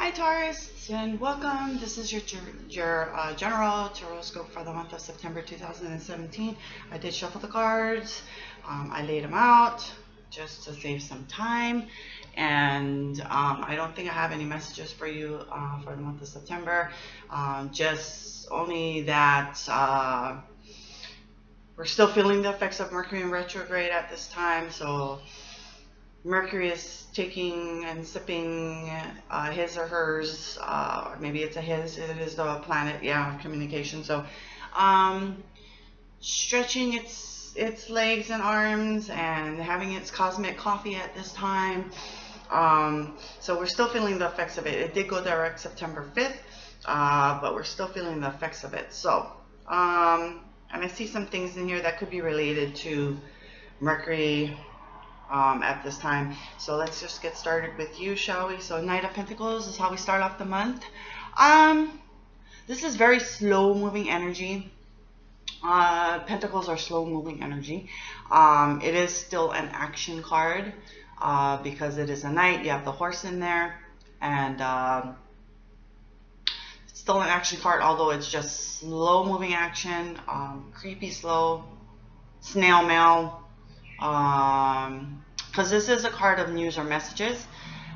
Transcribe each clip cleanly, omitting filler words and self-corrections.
Hi Taurus, and welcome. This is your general horoscope for the month of September 2017. I did shuffle the cards. I laid them out just to save some time, and I don't think I have any messages for you for the month of September. Just only that we're still feeling the effects of Mercury in retrograde at this time, so Mercury is taking and sipping his or hers, or maybe it's a his, it is the planet, yeah, communication. So stretching its legs and arms and having its cosmic coffee at this time. So we're still feeling the effects of it. It did go direct September 5th, but we're still feeling the effects of it. So, and I see some things in here that could be related to Mercury at this time. So let's just get started with you, shall we? So Knight of Pentacles is how we start off the month. This is very slow moving energy. Pentacles are slow moving energy. It is still an action card because it is a knight. You have the horse in there, and it's still an action card, although it's just slow moving action, creepy slow, snail mail. Because this is a card of news or messages,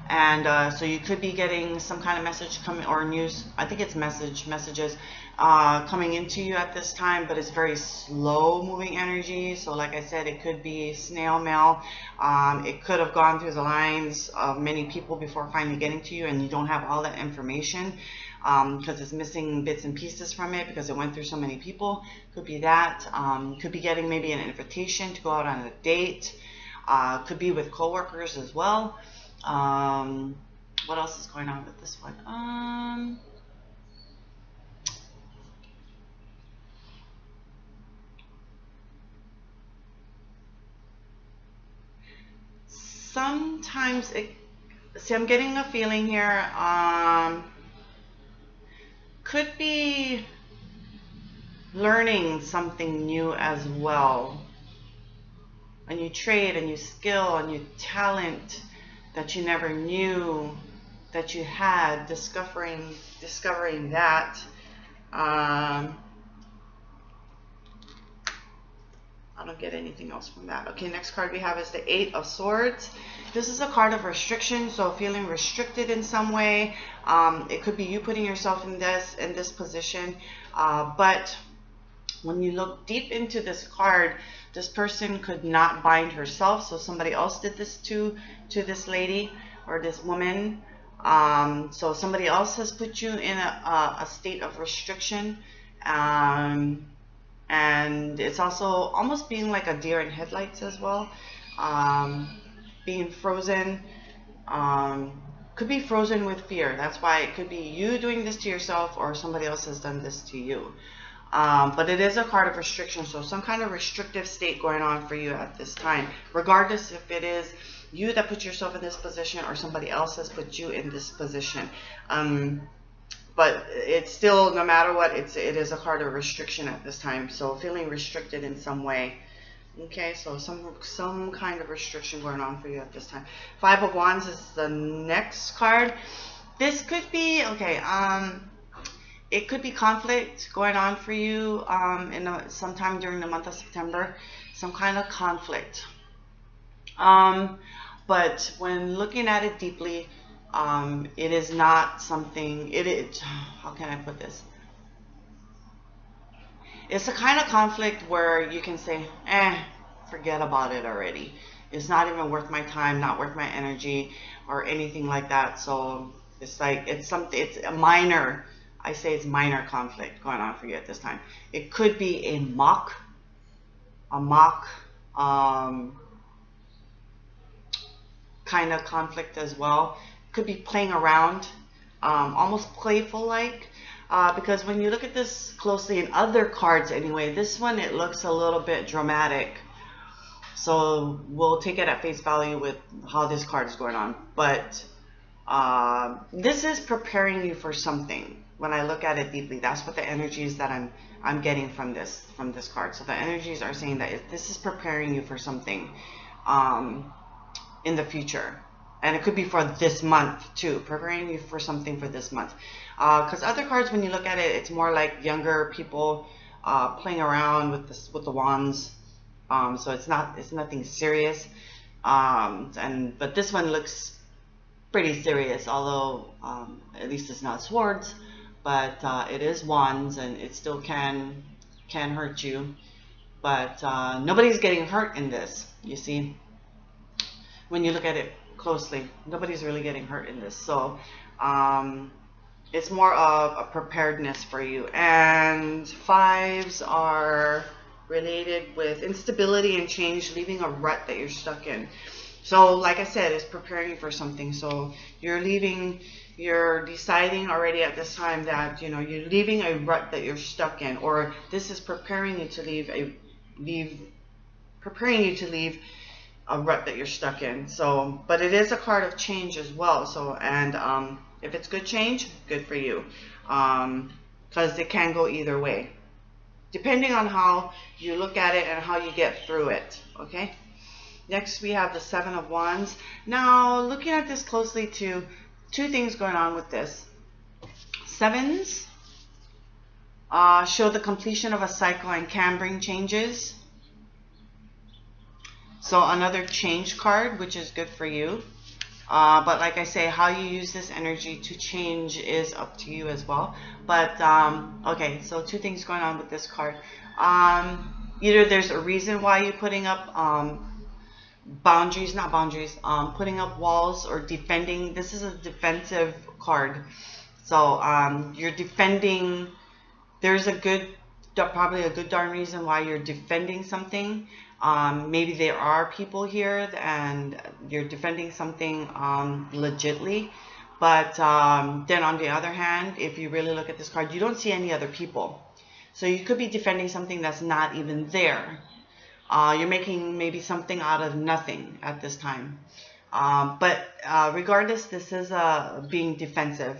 and so you could be getting some kind of message coming, or news, I think it's messages coming into you at this time, but it's very slow moving energy. So like I said, it could be snail mail. It could have gone through the lines of many people before finally getting to you, and you don't have all that information because it's missing bits and pieces from it because it went through so many people. Could be that. Could be getting maybe an invitation to go out on a date. Could be with coworkers as well. What else is going on with this one? Sometimes see, I'm getting a feeling here. Could be learning something new as well. A new trade, a new skill, a new talent that you never knew that you had. Discovering that. I don't get anything else from that. Okay, next card we have is the Eight of Swords. This is a card of restriction, so feeling restricted in some way. It could be you putting yourself in this position, but when you look deep into this card, this person could not bind herself, so somebody else did this to this lady or this woman. So somebody else has put you in a state of restriction. And it's also almost being like a deer in headlights as well. Being frozen. Could be frozen with fear. That's why it could be you doing this to yourself or somebody else has done this to you. But it is a card of restriction, so some kind of restrictive state going on for you at this time, regardless if it is you that put yourself in this position or somebody else has put you in this position. But it's still, no matter what, it is a card of restriction at this time. So feeling restricted in some way. Okay, so some kind of restriction going on for you at this time. Five of Wands is the next card. This could be, okay, it could be conflict going on for you sometime during the month of September. Some kind of conflict. But when looking at it deeply, it is not something, how can I put this? It's a kind of conflict where you can say, forget about it already. It's not even worth my time, not worth my energy, or anything like that. So it's like, it's a minor, I say it's minor conflict going on for you at this time. It could be a mock kind of conflict as well. Could be playing around, almost playful like, because when you look at this closely in other cards anyway, this one, it looks a little bit dramatic. So we'll take it at face value with how this card is going on. But this is preparing you for something. When I look at it deeply, that's what the energies that I'm getting from this card. So the energies are saying that this is preparing you for something in the future. And it could be for this month too, preparing you for something for this month. Because other cards, when you look at it, it's more like younger people playing around with the wands. So it's nothing serious. But this one looks pretty serious, although at least it's not swords, but it is wands, and it still can hurt you. But nobody's getting hurt in this, you see. When you look at it closely, nobody's really getting hurt in this. So it's more of a preparedness for you. And fives are related with instability and change, leaving a rut that you're stuck in. So like I said, it's preparing you for something. So you're deciding already at this time that, you know, you're leaving a rut that you're stuck in, or this is preparing you to leave a rut that you're stuck in. So, but it is a card of change as well. So, and if it's good change, good for you, because it can go either way, depending on how you look at it and how you get through it. Okay. Next, we have the Seven of Wands. Now, looking at this closely too, two things going on with this. Sevens show the completion of a cycle and can bring changes. So another change card, which is good for you. But like I say, how you use this energy to change is up to you as well. But okay, so two things going on with this card. Either there's a reason why you're putting up putting up walls or defending. This is a defensive card. So you're defending. There's probably a good darn reason why you're defending something. Maybe there are people here and you're defending something legitly. But then on the other hand, if you really look at this card, you don't see any other people. So you could be defending something that's not even there. You're making maybe something out of nothing at this time. But regardless, this is being defensive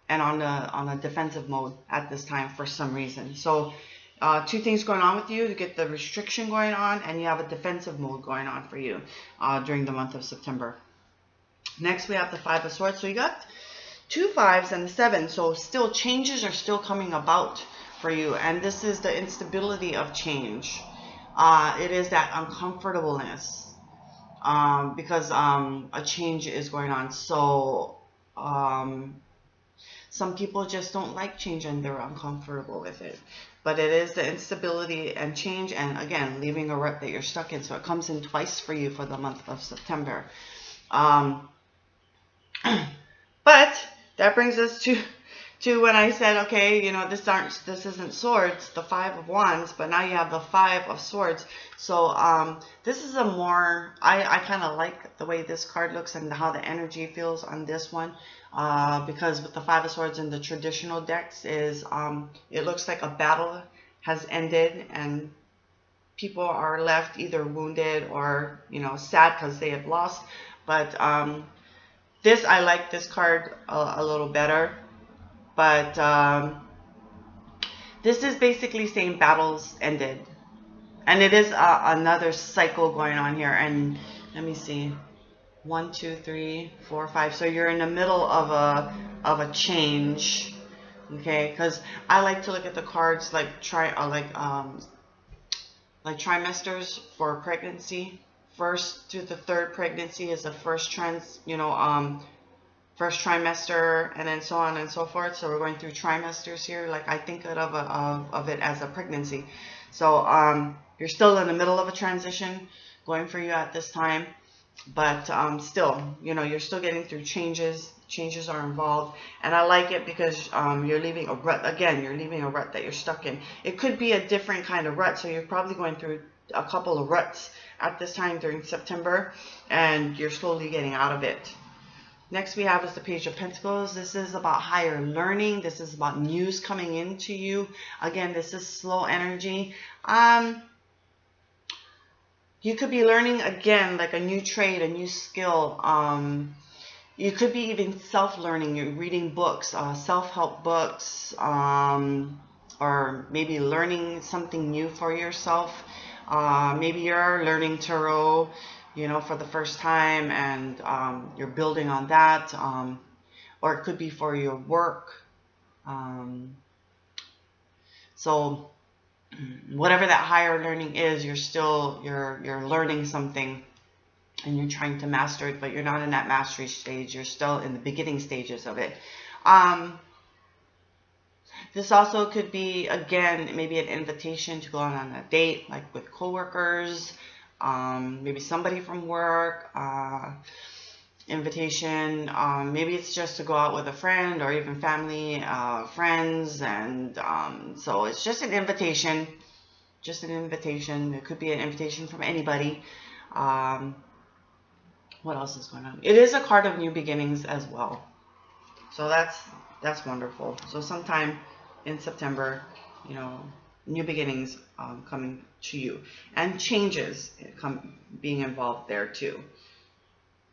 and on a defensive mode at this time for some reason. So two things going on with you. You get the restriction going on, and you have a defensive mode going on for you during the month of September. Next, we have the Five of Swords. So you got two fives and a seven. So still changes are still coming about for you. And this is the instability of change. It is that uncomfortableness because a change is going on. So some people just don't like change and they're uncomfortable with it. But it is the instability and change, and again, leaving a rut that you're stuck in. So it comes in twice for you for the month of September. But that brings us to when I said, okay, you know, this isn't swords, the Five of Wands, but now you have the Five of Swords. So this is a more, I kind of like the way this card looks and how the energy feels on this one. Because with the Five of Swords in the traditional decks is, it looks like a battle has ended and people are left either wounded or, you know, sad because they have lost. But I like this card a little better. But this is basically saying battles ended. And it is another cycle going on here. And let me see. 1, 2, 3, 4, 5. So you're in the middle of a change. Okay? Because I like to look at the cards like trimesters for pregnancy. First to the third pregnancy is the first first trimester, and then so on and so forth. So we're going through trimesters here. Like I think of it as a pregnancy. So you're still in the middle of a transition going for you at this time, but still, you know, you're still getting through changes. Changes are involved, and I like it because you're leaving a rut. Again, you're leaving a rut that you're stuck in. It could be a different kind of rut, so you're probably going through a couple of ruts at this time during September, and you're slowly getting out of it. Next we have is the Page of Pentacles. This is about higher learning. This is about news coming into you. Again, this is slow energy. You could be learning again like a new trade, a new skill. You could be even self-learning. You're reading books, self-help books, or maybe learning something new for yourself. Maybe you're learning tarot. you know, for the first time, and you're building on that, or it could be for your work. So whatever that higher learning is, you're learning something and you're trying to master it, but you're not in that mastery stage. You're still in the beginning stages of it. This also could be, again, maybe an invitation to go on a date, like with coworkers, maybe somebody from work, invitation, maybe it's just to go out with a friend or even family, friends, and so it's just an invitation, It could be an invitation from anybody. What else is going on? It is a card of new beginnings as well, so that's wonderful. So sometime in September, you know, new beginnings coming to you, and changes being involved there too.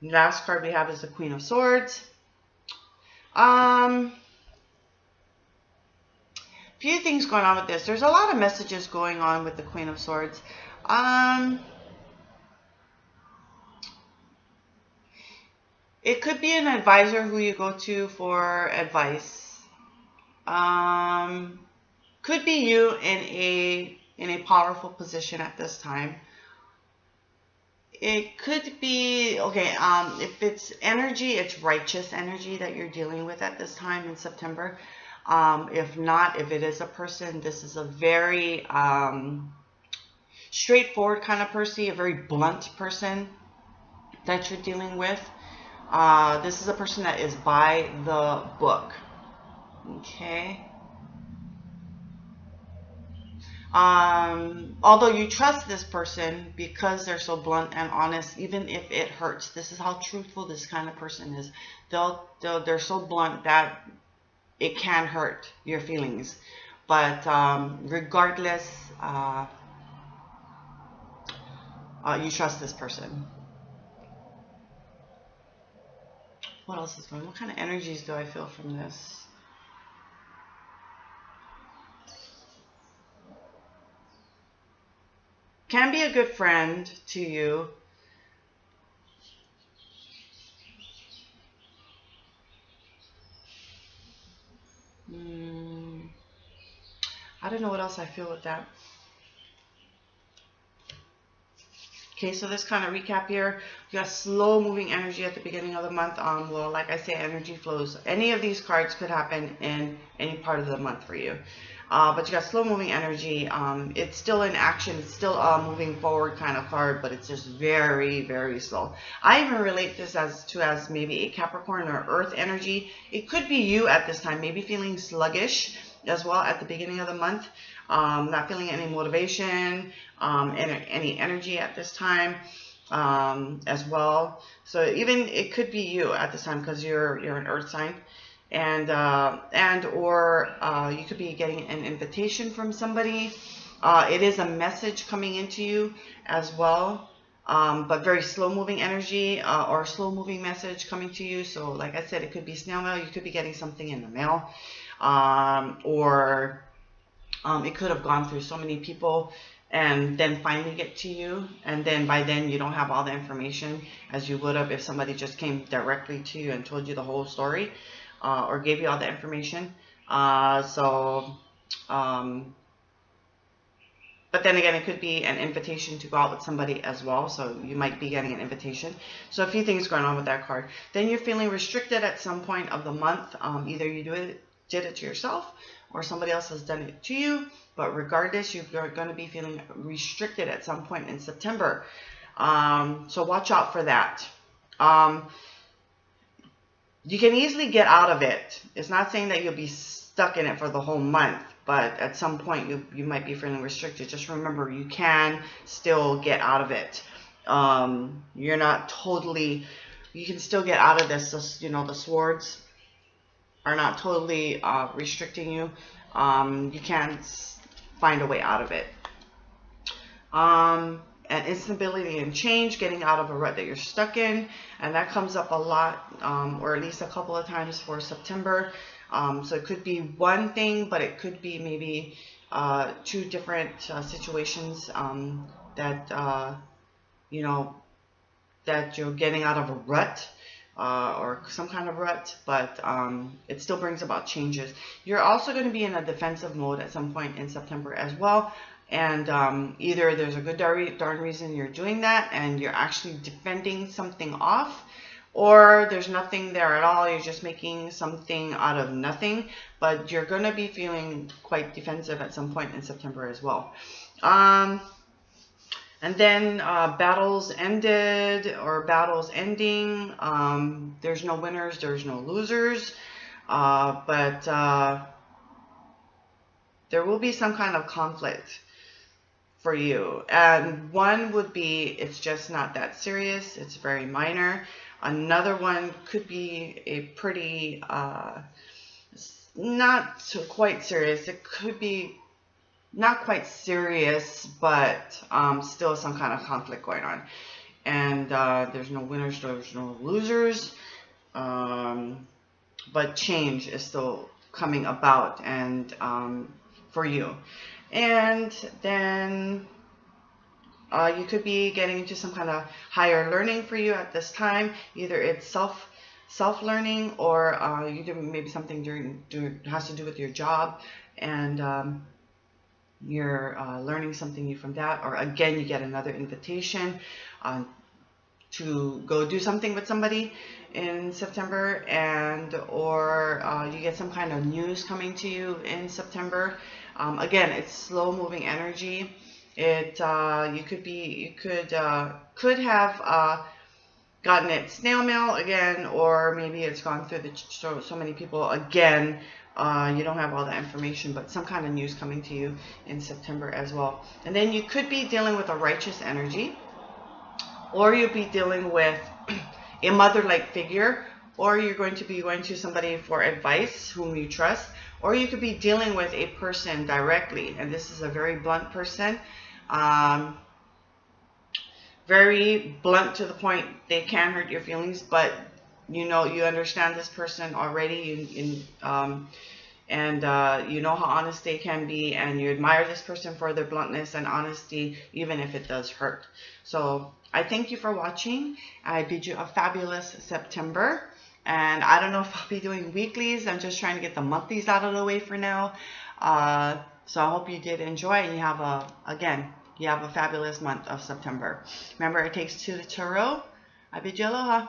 Last card we have is the Queen of Swords. Few things going on with this. There's a lot of messages going on with the Queen of Swords. It could be an advisor who you go to for advice. Could be you in a powerful position at this time. It could be, okay, if it's energy, it's righteous energy that you're dealing with at this time in September. If not, if it is a person, this is a very straightforward kind of person, a very blunt person that you're dealing with. This is a person that is by the book. Okay. Although you trust this person because they're so blunt and honest, even if it hurts. This is how truthful this kind of person is. They're so blunt that it can hurt your feelings. But regardless, you trust this person. What else is going on? What kind of energies do I feel from this? Can be a good friend to you. I don't know what else I feel with that. Okay, so this kind of recap here. You got slow moving energy at the beginning of the month. Well, like I say, energy flows. Any of these cards could happen in any part of the month for you. But you got slow moving energy. It's still in action. It's still a moving forward kind of card, but it's just very, very slow. I even relate this as maybe a Capricorn or Earth energy. It could be you at this time, maybe feeling sluggish as well at the beginning of the month. Not feeling any motivation, any energy at this time as well. So even it could be you at this time because you're an Earth sign. And or you could be getting an invitation from somebody. It is a message coming into you as well, but very slow moving energy or slow moving message coming to you. So like I said, it could be snail mail. You could be getting something in the mail, or it could have gone through so many people and then finally get to you, and then by then you don't have all the information as you would have if somebody just came directly to you and told you the whole story. Or gave you all the information. But then again, it could be an invitation to go out with somebody as well. So you might be getting an invitation. So a few things going on with that card. Then you're feeling restricted at some point of the month. Either you did it to yourself or somebody else has done it to you. But regardless, you're going to be feeling restricted at some point in September. So watch out for that. You can easily get out of it. It's not saying that you'll be stuck in it for the whole month, but at some point you might be feeling restricted. Just remember, you can still get out of it. You're not totally, you can still get out of this. You know, the swords are not totally restricting you. You can find a way out of it. And instability and change, getting out of a rut that you're stuck in, and that comes up a lot, or at least a couple of times for September. So it could be one thing, but it could be maybe two different situations that you know, that you're getting out of a rut, or some kind of rut, but it still brings about changes. You're also going to be in a defensive mode at some point in September as well. And either there's a good darn reason you're doing that and you're actually defending something off, or there's nothing there at all. You're just making something out of nothing, but you're going to be feeling quite defensive at some point in September as well. And then battles ended or battles ending. There's no winners, there's no losers, but there will be some kind of conflict for you. And one would be, it's just not that serious, it's very minor. Another one could be a pretty, not so quite serious. It could be not quite serious, but still some kind of conflict going on. And there's no winners, there's no losers, but change is still coming about and for you. And then you could be getting into some kind of higher learning for you at this time. Either it's self-learning, or you do maybe something has to do with your job, and you're learning something new from that. Or again, you get another invitation to go do something with somebody in September, and or you get some kind of news coming to you in September. Again, it's slow moving energy. It you could have gotten it snail mail again, or maybe it's gone through so many people again. You don't have all the information, but some kind of news coming to you in September as well. And then you could be dealing with a righteous energy, or you'll be dealing with a mother-like figure, or you're going to be going to somebody for advice whom you trust, or you could be dealing with a person directly, and this is a very blunt person, very blunt to the point they can hurt your feelings, but you know, you understand this person already, and you know how honest they can be, and you admire this person for their bluntness and honesty, even if it does hurt. So I thank you for watching. I bid you a fabulous September. And I don't know if I'll be doing weeklies. I'm just trying to get the monthlies out of the way for now. So I hope you did enjoy, and you have a fabulous month of September. Remember, it takes two to Taurus. I bid you aloha.